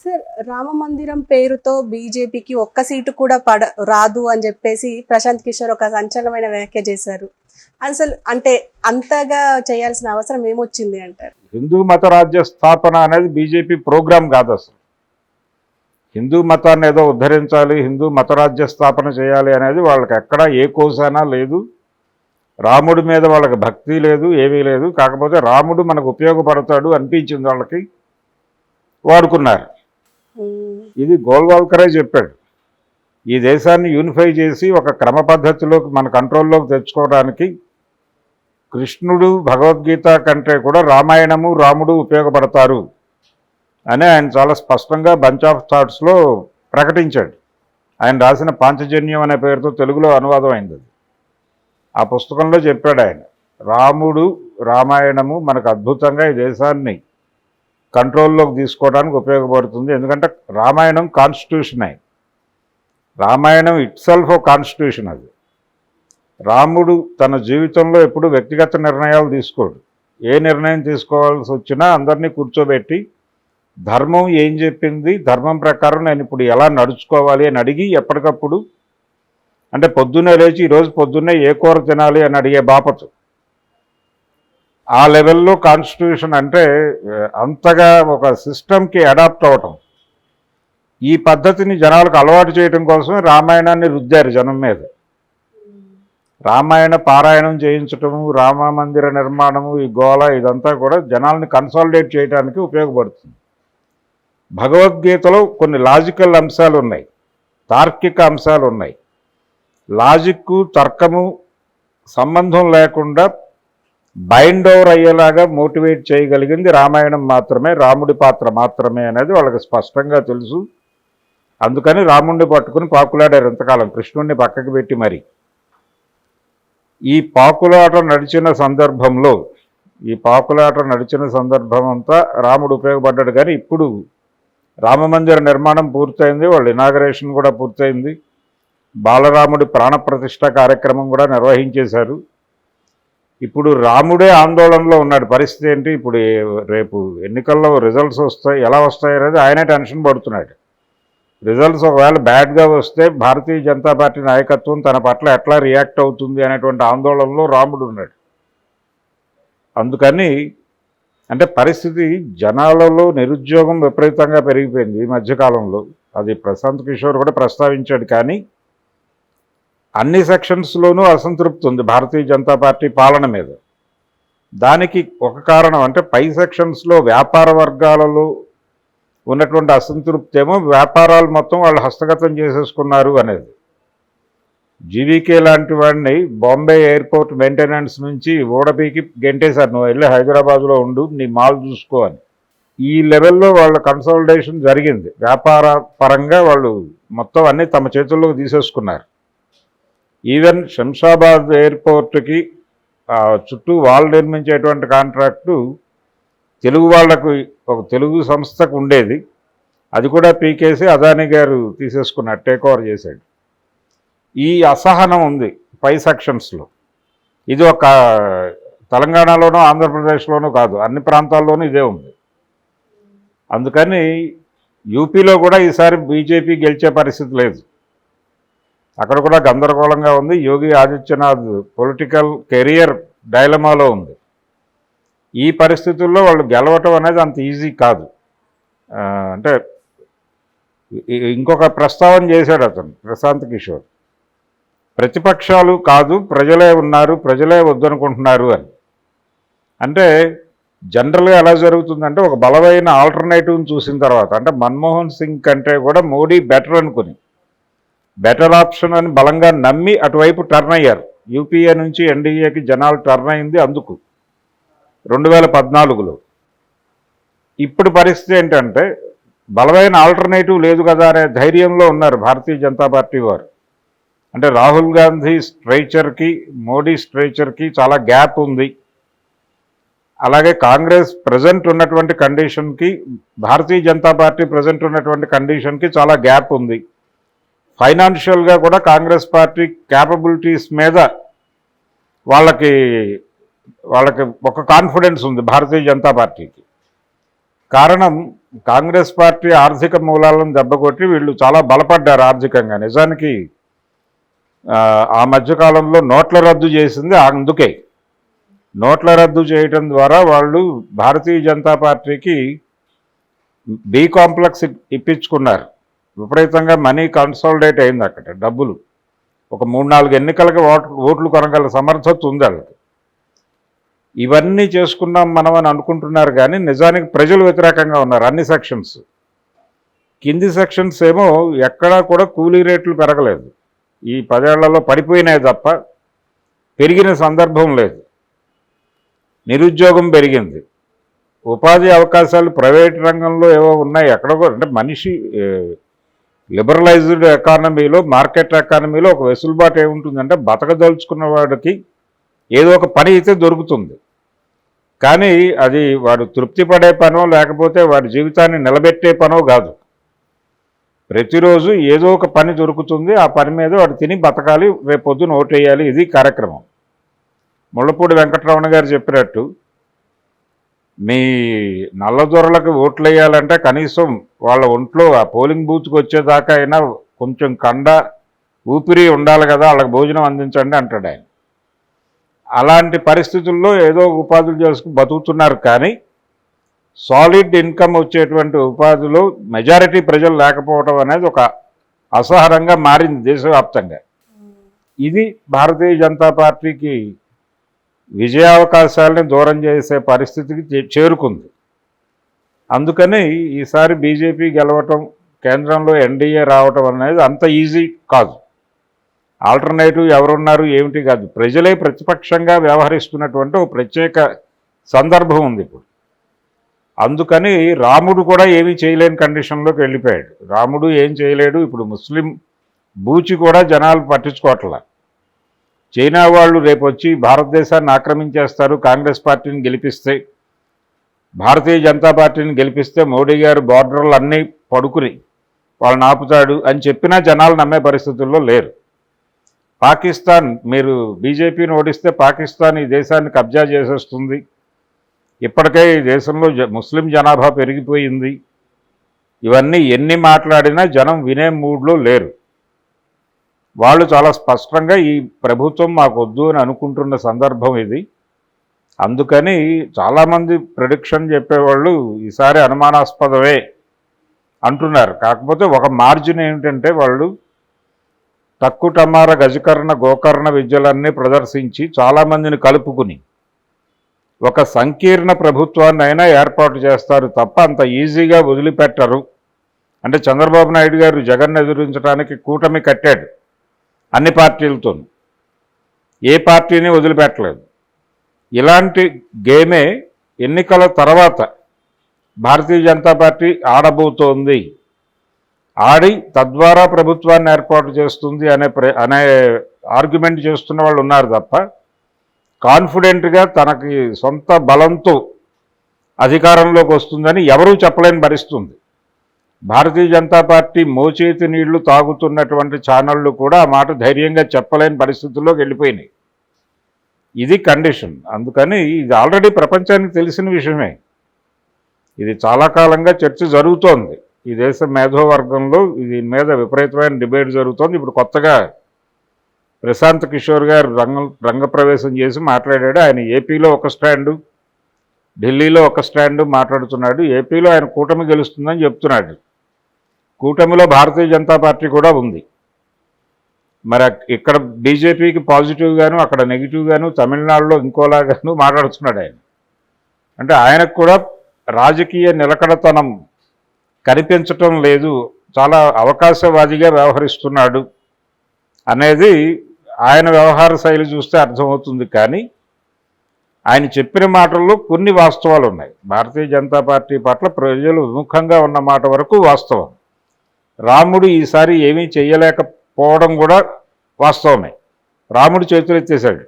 Sir, Rama మందిరం పేరుతో బీజేపీకి ఒక్క సీటు కూడా రాదు అని చెప్పేసి ప్రశాంత్ కిషోర్ ఒక సంచలనమైన వ్యాఖ్య చేశారు. అసలు అంటే అంతగా చేయాల్సిన అవసరం ఏమొచ్చింది అంటారు? హిందూ మత రాజ్య స్థాపన అనేది బీజేపీ ప్రోగ్రాం కాదు. అసలు హిందూ మతాన్ని ఏదో ఉద్ధరించాలి, హిందూ మత రాజ్య స్థాపన చేయాలి అనేది వాళ్ళకి ఎక్కడా ఏ కోసానా లేదు. రాముడి మీద వాళ్ళకి భక్తి లేదు, ఏమీ లేదు. కాకపోతే రాముడు మనకు ఉపయోగపడతాడు అనిపించింది వాళ్ళకి, వాడుకున్నారు. ఇది గోల్వాల్కరే చెప్పాడు. ఈ దేశాన్ని యూనిఫై చేసి ఒక క్రమ పద్ధతిలోకి మన కంట్రోల్లోకి తెచ్చుకోవడానికి కృష్ణుడు భగవద్గీత కంటే కూడా రామాయణము రాముడు ఉపయోగపడతారు అని ఆయన చాలా స్పష్టంగా బంచ్ ఆఫ్ థాట్స్లో ప్రకటించాడు. ఆయన రాసిన పాంచజన్యం అనే పేరుతో తెలుగులో అనువాదం అయింది. ఆ పుస్తకంలో చెప్పాడు ఆయన, రాముడు రామాయణము మనకు అద్భుతంగా ఈ దేశాన్ని కంట్రోల్లోకి తీసుకోవడానికి ఉపయోగపడుతుంది. ఎందుకంటే రామాయణం కాన్స్టిట్యూషన్ అయింది. Ramayanam itself a constitution. అది రాముడు తన జీవితంలో ఎప్పుడు వ్యక్తిగత నిర్ణయాలు తీసుకోడు. ఏ నిర్ణయం తీసుకోవాల్సి వచ్చినా అందరినీ కూర్చోబెట్టి ధర్మం ఏం చెప్పింది, ధర్మం ప్రకారం నేను ఇప్పుడు ఎలా నడుచుకోవాలి అని అడిగి ఎప్పటికప్పుడు, అంటే పొద్దున్నే లేచి ఈరోజు పొద్దున్నే ఏ కూర తినాలి అని అడిగే బాపతు. ఆ లెవెల్లో కాన్స్టిట్యూషన్ అంటే అంతగా ఒక సిస్టమ్కి అడాప్ట్ అవ్వటం. ఈ పద్ధతిని జనాలకు అలవాటు చేయడం కోసం రామాయణాన్ని రుద్దారు జనం మీద. రామాయణ పారాయణం చేయించటము, రామ మందిర నిర్మాణము, ఈ గోళ ఇదంతా కూడా జనాల్ని కన్సాలిడేట్ చేయడానికి ఉపయోగపడుతుంది. భగవద్గీతలో కొన్ని లాజికల్ అంశాలు ఉన్నాయి, తార్కిక అంశాలు ఉన్నాయి. లాజిక్కు తర్కము సంబంధం లేకుండా బైండ్ ఓవర్ అయ్యేలాగా మోటివేట్ చేయగలిగింది రామాయణం మాత్రమే, రాముడి పాత్ర మాత్రమే అనేది వాళ్ళకి స్పష్టంగా తెలుసు. అందుకని రాముడిని పట్టుకుని పాకులాడారు ఇంతకాలం, కృష్ణుడిని పక్కకి పెట్టి. మరి ఈ పాకులాట నడిచిన సందర్భం అంతా రాముడు ఉపయోగపడ్డాడు. కానీ ఇప్పుడు రామమందిర నిర్మాణం పూర్తయింది, వాళ్ళ ఇనాగరేషన్ కూడా పూర్తయింది. బాలరాముడి ప్రాణప్రతిష్ఠ కార్యక్రమం కూడా నిర్వహించేశారు. ఇప్పుడు రాముడే ఆందోళనలో ఉన్నాడు. పరిస్థితి ఏంటి, ఇప్పుడు రేపు ఎన్నికల్లో రిజల్ట్స్ వస్తాయి, ఎలా వస్తాయి అనేది ఆయనే టెన్షన్ పడుతున్నాడు. రిజల్ట్స్ ఒకవేళ బ్యాడ్గా వస్తే భారతీయ జనతా పార్టీ నాయకత్వం తన పట్ల ఎట్లా రియాక్ట్ అవుతుంది అనేటువంటి ఆందోళనలో రాముడు ఉన్నాడు. అందుకని అంటే పరిస్థితి, జనాలలో నిరుద్యోగం విపరీతంగా పెరిగిపోయింది ఈ మధ్యకాలంలో. అది ప్రశాంత్ కిషోర్ కూడా ప్రస్తావించాడు. కానీ అన్ని సెక్షన్స్లోనూ అసంతృప్తి ఉంది భారతీయ జనతా పార్టీ పాలన మీద. దానికి ఒక కారణం అంటే పై సెక్షన్స్లో వ్యాపార వర్గాలలో ఉన్నటువంటి అసంతృప్తి ఏమో వ్యాపారాలు మొత్తం వాళ్ళు హస్తగతం చేసేసుకున్నారు అనేది. జీవీకే లాంటి వాడిని బాంబే ఎయిర్పోర్ట్ మెయింటెనెన్స్ నుంచి ఓడపీకి గెంటేశారు, నువ్వు వెళ్ళి హైదరాబాద్లో ఉండు, నీ మాల్ చూసుకో అని. ఈ లెవెల్లో వాళ్ళ కన్సాలిడేషన్ జరిగింది. వ్యాపార పరంగా వాళ్ళు మొత్తం అన్నీ తమ చేతుల్లోకి తీసేసుకున్నారు. ఈవెన్ శంషాబాద్ ఎయిర్పోర్ట్కి చుట్టూ వాల్ నిర్మించేటువంటి కాంట్రాక్టు తెలుగు వాళ్లకు ఒక తెలుగు సంస్థకు ఉండేది, అది కూడా పీకేసి అదానీ గారు తీసేసుకున్నాడు, టేక్ ఓవర్ చేశాడు. ఈ అసహనం ఉంది పై సెక్షన్స్లో. ఇది ఒక తెలంగాణలోనూ ఆంధ్రప్రదేశ్లోనూ కాదు, అన్ని ప్రాంతాల్లోనూ ఇదే ఉంది. అందుకని యూపీలో కూడా ఈసారి బీజేపీ గెలిచే పరిస్థితి లేదు. అక్కడ కూడా గందరగోళంగా ఉంది. యోగి ఆదిత్యనాథ్ పొలిటికల్ కెరియర్ డైలమాలో ఉంది. ఈ పరిస్థితుల్లో వాళ్ళు గెలవటం అనేది అంత ఈజీ కాదు. అంటే ఇంకొక ప్రస్తావన చేశాడు అతను, ప్రశాంత్ కిషోర్, ప్రతిపక్షాలు కాదు ప్రజలే ఉన్నారు, ప్రజలే వద్దనుకుంటున్నారు అని. అంటే జనరల్గా ఎలా జరుగుతుందంటే ఒక బలమైన ఆల్టర్నేటివ్ని చూసిన తర్వాత, అంటే మన్మోహన్ సింగ్ కంటే కూడా మోడీ బెటర్ అనుకుని, బెటర్ ఆప్షన్ అని బలంగా నమ్మి అటువైపు టర్న్ అయ్యారు. యూపీఏ నుంచి ఎన్డీఏకి జనాలు టర్న్ అయింది అందుకు 2014లో. ఇప్పుడు పరిస్థితి ఏంటంటే బలమైన ఆల్టర్నేటివ్ లేదు కదా అనే ధైర్యంలో ఉన్నారు భారతీయ జనతా పార్టీ వారు. అంటే రాహుల్ గాంధీ స్ట్రైచర్కి మోడీ స్ట్రైచర్కి చాలా గ్యాప్ ఉంది. అలాగే కాంగ్రెస్ ప్రజెంట్ ఉన్నటువంటి కండిషన్కి, భారతీయ జనతా పార్టీ ప్రజెంట్ ఉన్నటువంటి కండిషన్కి చాలా గ్యాప్ ఉంది. ఫైనాన్షియల్గా కూడా కాంగ్రెస్ పార్టీ క్యాపబిలిటీస్ మీద వాళ్ళకి ఒక కాన్ఫిడెన్స్ ఉంది భారతీయ జనతా పార్టీకి. కారణం కాంగ్రెస్ పార్టీ ఆర్థిక మూలాలను దెబ్బకొట్టి వీళ్ళు చాలా బలపడ్డారు ఆర్థికంగా. నిజానికి ఆ మధ్యకాలంలో నోట్ల రద్దు చేసింది అందుకే. నోట్ల రద్దు చేయటం ద్వారా వాళ్ళు భారతీయ జనతా పార్టీకి బి కాంప్లెక్స్ ఇప్పించుకున్నారు. విపరీతంగా మనీ కన్సాలిడేట్ అయింది అక్కడ, డబ్బులు. ఒక 3-4 ఎన్నికలకి ఓట్లు కొనగల సమర్థత ఉంది వాళ్ళకి. ఇవన్నీ చేసుకున్నాం మనం అని అనుకుంటున్నారు, కానీ నిజానికి ప్రజలు వ్యతిరేకంగా ఉన్నారు అన్ని సెక్షన్స్. కింది సెక్షన్స్ ఏమో ఎక్కడా కూడా కూలీ రేట్లు పెరగలేదు, ఈ 10 ఏళ్లలో పడిపోయినాయి తప్ప పెరిగిన సందర్భం లేదు. నిరుద్యోగం పెరిగింది, ఉపాధి అవకాశాలు ప్రైవేట్ రంగంలో ఏవో ఉన్నాయి ఎక్కడో. అంటే మనిషి లిబరలైజ్డ్ ఎకానమీలో, మార్కెట్ ఎకానమీలో ఒక వెసులుబాటు ఏముంటుందంటే బతకదలుచుకున్న వాడికి ఏదో ఒక పని అయితే దొరుకుతుంది, కానీ అది వాడు తృప్తి పడే పనో లేకపోతే వాడి జీవితాన్ని నిలబెట్టే పనో కాదు. ప్రతిరోజు ఏదో ఒక పని దొరుకుతుంది, ఆ పని మీద వాడు తిని బతకాలి, రేపొద్దున ఓటేయాలి. ఇది కార్యక్రమం. ముళ్ళపూడి వెంకటరమణ గారు చెప్పినట్టు మీ నల్లదొరలకు ఓట్లు వేయాలంటే కనీసం వాళ్ళ ఒంట్లో ఆ పోలింగ్ బూత్కి వచ్చేదాకా అయినా కొంచెం కండ ఊపిరి ఉండాలి కదా, వాళ్ళకి భోజనం అందించండి అంటాడు ఆయన. అలాంటి పరిస్థితుల్లో ఏదో ఉపాధులు చేసుకుని బతుకుతున్నారు, కానీ సాలిడ్ ఇన్కమ్ వచ్చేటువంటి ఉపాధిలో మెజారిటీ ప్రజలు లేకపోవడం అనేది ఒక అసహనంగా మారింది దేశవ్యాప్తంగా. ఇది భారతీయ జనతా పార్టీకి విజయావకాశాలని దూరం చేసే పరిస్థితికి చేరుకుంది. అందుకని ఈసారి బీజేపీ గెలవటం, కేంద్రంలో ఎన్డీఏ రావటం అనేది అంత ఈజీ కాదు. ఆల్టర్నేటివ్ ఎవరున్నారు ఏమిటి కాదు, ప్రజలే ప్రతిపక్షంగా వ్యవహరిస్తున్నటువంటి ఒక ప్రత్యేక సందర్భం ఉంది ఇప్పుడు. అందుకని రాముడు కూడా ఏమీ చేయలేని కండిషన్లోకి వెళ్ళిపోయాడు. రాముడు ఏం చేయలేడు. ఇప్పుడు ముస్లిం బూచి కూడా జనాలు పట్టించుకోవట్లా. చైనా వాళ్ళు రేపు వచ్చి భారతదేశాన్ని ఆక్రమించేస్తారు, కాంగ్రెస్ పార్టీని గెలిపిస్తే, భారతీయ జనతా పార్టీని గెలిపిస్తే మోడీ గారు బార్డర్లు అన్నీ పడుకుని వాళ్ళని ఆపుతాడు అని చెప్పినా జనాలు నమ్మే పరిస్థితుల్లో లేరు. పాకిస్తాన్, మీరు బీజేపీని ఓడిస్తే పాకిస్తాన్ ఈ దేశాన్ని కబ్జా చేసేస్తుంది, ఇప్పటికే ఈ దేశంలో ముస్లిం జనాభా పెరిగిపోయింది, ఇవన్నీ ఎన్ని మాట్లాడినా జనం వినే మూడ్లో లేరు. వాళ్ళు చాలా స్పష్టంగా ఈ ప్రభుత్వం మాకు వద్దు అని అనుకుంటున్న సందర్భం ఇది. అందుకని చాలామంది ప్రెడిక్షన్ చెప్పేవాళ్ళు ఈసారి అనుమానాస్పదమే అంటున్నారు. కాకపోతే ఒక మార్జిన్ ఏమిటంటే వాళ్ళు తక్కుటమార గజకర్ణ గోకర్ణ విద్యలన్నీ ప్రదర్శించి చాలామందిని కలుపుకుని ఒక సంకీర్ణ ప్రభుత్వాన్ని అయినా ఏర్పాటు చేస్తారు తప్ప అంత ఈజీగా వదిలిపెట్టరు. అంటే చంద్రబాబు నాయుడు గారు జగన్ ఎదురించడానికి కూటమి కట్టాడు అన్ని పార్టీలతో, ఏ పార్టీని వదిలిపెట్టలేదు. ఇలాంటి గేమే ఎన్నికల తర్వాత భారతీయ జనతా పార్టీ ఆడబోతోంది. ఆడి తద్వారా ప్రభుత్వాన్ని ఏర్పాటు చేస్తుంది అనే ఆర్గ్యుమెంట్ చేస్తున్న వాళ్ళు ఉన్నారు తప్ప కాన్ఫిడెంట్గా తనకి సొంత బలంతో అధికారంలోకి వస్తుందని ఎవరూ చెప్పలేని పరిస్థితుంది. భారతీయ జనతా పార్టీ మోచేతి నీళ్లు తాగుతున్నటువంటి ఛానళ్ళు కూడా ఆ మాట ధైర్యంగా చెప్పలేని పరిస్థితుల్లోకి వెళ్ళిపోయినాయి. ఇది కండిషన్. అందుకని ఇది ఆల్రెడీ ప్రపంచానికి తెలిసిన విషయమే. ఇది చాలా కాలంగా చర్చ జరుగుతోంది ఈ దేశ మేధోవర్గంలో. దీని మీద విపరీతమైన డిబేట్ జరుగుతోంది. ఇప్పుడు కొత్తగా ప్రశాంత్ కిషోర్ గారు రంగప్రవేశం చేసి మాట్లాడాడు. ఆయన ఏపీలో ఒక స్టాండు, ఢిల్లీలో ఒక స్టాండు మాట్లాడుతున్నాడు. ఏపీలో ఆయన కూటమి గెలుస్తుందని చెప్తున్నాడు. కూటమిలో భారతీయ జనతా పార్టీ కూడా ఉంది. మరి ఇక్కడ బీజేపీకి పాజిటివ్గాను అక్కడ నెగిటివ్గాను, తమిళనాడులో ఇంకోలాగాను మాట్లాడుతున్నాడు ఆయన. అంటే ఆయనకు కూడా రాజకీయ నిలకడతనం కనిపించటం లేదు, చాలా అవకాశవాదిగా వ్యవహరిస్తున్నాడు అనేది ఆయన వ్యవహార శైలి చూస్తే అర్థమవుతుంది. కానీ ఆయన చెప్పిన మాటల్లో కొన్ని వాస్తవాలు ఉన్నాయి. భారతీయ జనతా పార్టీ పట్ల ప్రజలు విముఖంగా ఉన్న మాట వరకు వాస్తవం. రాముడు ఈసారి ఏమీ చేయలేకపోవడం కూడా వాస్తవమే. రాముడు చేతులెత్తేశాడు.